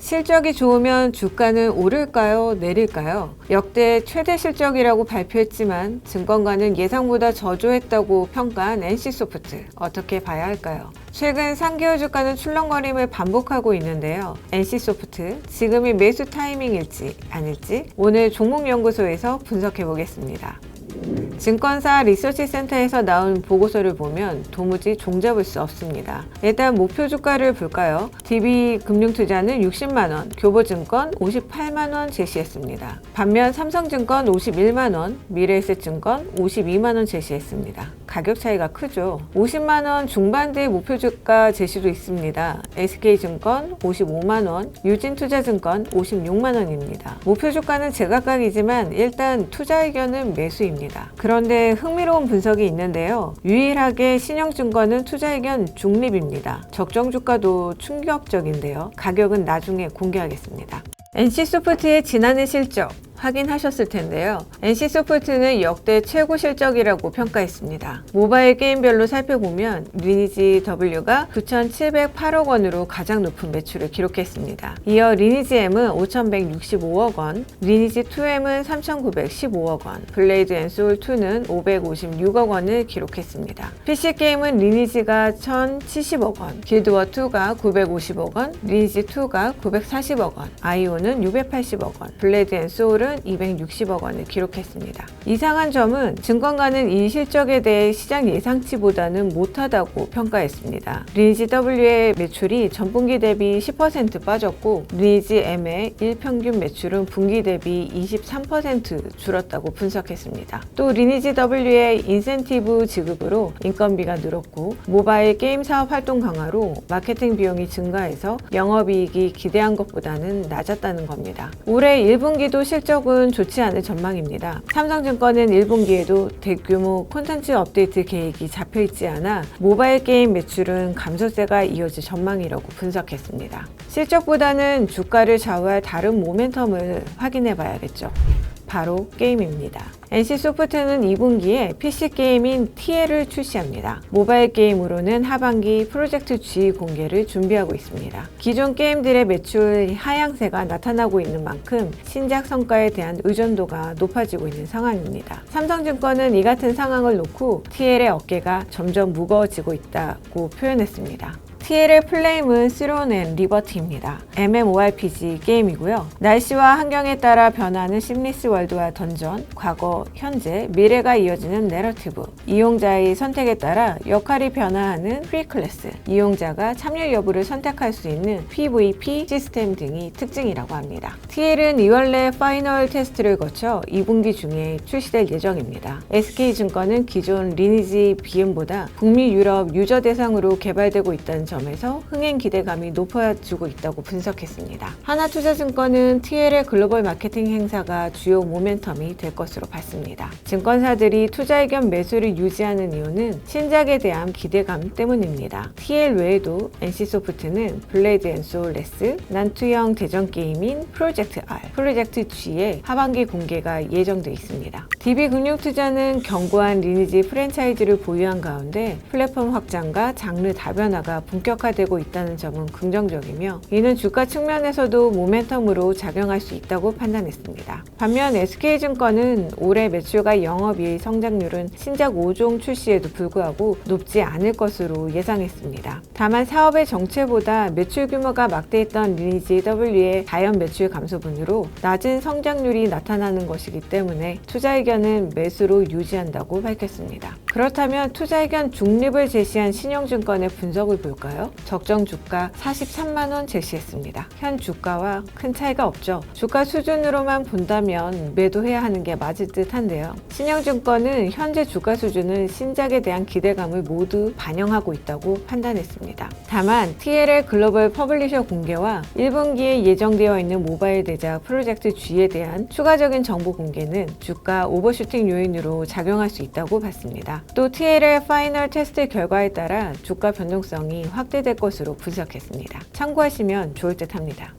실적이 좋으면 주가는 오를까요? 내릴까요? 역대 최대 실적이라고 발표했지만 증권가는 예상보다 저조했다고 평가한 NC소프트. 어떻게 봐야 할까요? 최근 3개월 주가는 출렁거림을 반복하고 있는데요. NC소프트, 지금이 매수 타이밍일지 아닐지 오늘 종목연구소에서 분석해 보겠습니다. 증권사 리서치센터에서 나온 보고서를 보면 도무지 종잡을 수 없습니다. 일단 목표 주가를 볼까요? DB금융투자는 60만원, 교보증권 58만원 제시했습니다. 반면 삼성증권 51만원, 미래에셋증권 52만원 제시했습니다. 가격 차이가 크죠. 50만원 중반대의 목표 주가 제시도 있습니다. SK증권 55만원, 유진투자증권 56만원입니다. 목표 주가는 제각각이지만 일단 투자 의견은 매수입니다. 그런데 흥미로운 분석이 있는데요. 유일하게 신영증권은 투자 의견 중립입니다. 적정 주가도 충격적인데요. 가격은 나중에 공개하겠습니다. NC소프트의 지난해 실적 확인하셨을 텐데요. NC소프트는 역대 최고 실적이라고 평가했습니다. 모바일 게임별로 살펴보면 리니지 W가 9,708억 원으로 가장 높은 매출을 기록했습니다. 이어 리니지 M은 5,165억 원, 리니지 2M은 3,915억 원, 블레이드 앤 소울 2는 556억 원을 기록했습니다. PC게임은 리니지가 1,070억 원, 길드워 2가 950억 원, 리니지 2가 940억 원, 아이오는 680억 원, 블레이드 앤 소울은 260억 원을 기록했습니다. 이상한 점은 증권가는 이 실적에 대해 시장 예상치보다는 못하다고 평가했습니다. 리니지 W의 매출이 전분기 대비 10% 빠졌고 리니지 M의 일평균 매출은 분기 대비 23% 줄었다고 분석했습니다. 또 리니지 W의 인센티브 지급으로 인건비가 늘었고 모바일 게임 사업 활동 강화로 마케팅 비용이 증가해서 영업이익이 기대한 것보다는 낮았다는 겁니다. 올해 1분기도 실적은 좋지 않을 전망입니다. 삼성증권은 1분기에도 대규모 콘텐츠 업데이트 계획이 잡혀있지 않아 모바일 게임 매출은 감소세가 이어질 전망이라고 분석했습니다. 실적보다는 주가를 좌우할 다른 모멘텀을 확인해 봐야겠죠. 바로 게임입니다. NC소프트는 2분기에 PC게임인 TL을 출시합니다. 모바일 게임으로는 하반기 프로젝트 G 공개를 준비하고 있습니다. 기존 게임들의 매출 하향세가 나타나고 있는 만큼 신작 성과에 대한 의존도가 높아지고 있는 상황입니다. 삼성증권은 이 같은 상황을 놓고 TL의 어깨가 점점 무거워지고 있다고 표현했습니다. TL의 플레임은 스론 앤 리버티입니다. MMORPG 게임이고요. 날씨와 환경에 따라 변화하는 심리스 월드와 던전, 과거, 현재, 미래가 이어지는 내러티브, 이용자의 선택에 따라 역할이 변화하는 프리클래스, 이용자가 참여 여부를 선택할 수 있는 PVP 시스템 등이 특징이라고 합니다. TL은 2월 내 파이널 테스트를 거쳐 2분기 중에 출시될 예정입니다. SK증권은 기존 리니지 BM보다 북미 유럽 유저 대상으로 개발되고 있다는 점에서 흥행 기대감이 높아지고 있다고 분석했습니다. 하나투자증권은 TL의 글로벌 마케팅 행사가 주요 모멘텀이 될 것으로 봤습니다. 증권사들이 투자 의견 매수를 유지하는 이유는 신작에 대한 기대감 때문입니다. TL 외에도 NC소프트는 블레이드 앤 소울 레스, 난투형 대전 게임인 프로젝트 R, 프로젝트 G의 하반기 공개가 예정돼 있습니다. DB금융투자는 견고한 리니지 프랜차이즈를 보유한 가운데 플랫폼 확장과 장르 다변화가 본격화되고 있다는 점은 긍정적이며 이는 주가 측면에서도 모멘텀으로 작용할 수 있다고 판단했습니다. 반면 SK증권은 올해 매출과 영업이익 성장률은 신작 5종 출시에도 불구하고 높지 않을 것으로 예상했습니다. 다만 사업의 정체보다 매출 규모가 막대했던 리니지 W의 자연 매출 감소분으로 낮은 성장률이 나타나는 것이기 때문에 투자 의견은 매수로 유지한다고 밝혔습니다. 그렇다면 투자 의견 중립을 제시한 신영증권의 분석을 볼까요? 적정 주가 43만원 제시했습니다. 현 주가와 큰 차이가 없죠. 주가 수준으로만 본다면 매도해야 하는 게 맞을 듯 한데요. 신영증권은 현재 주가 수준은 신작에 대한 기대감을 모두 반영하고 있다고 판단했습니다. 다만 TL의 글로벌 퍼블리셔 공개와 1분기에 예정되어 있는 모바일 대작 프로젝트 G에 대한 추가적인 정보 공개는 주가 오버슈팅 요인으로 작용할 수 있다고 봤습니다. 또 TL의 파이널 테스트 결과에 따라 주가 변동성이 확대될 것으로 분석했습니다. 참고하시면 좋을 듯 합니다.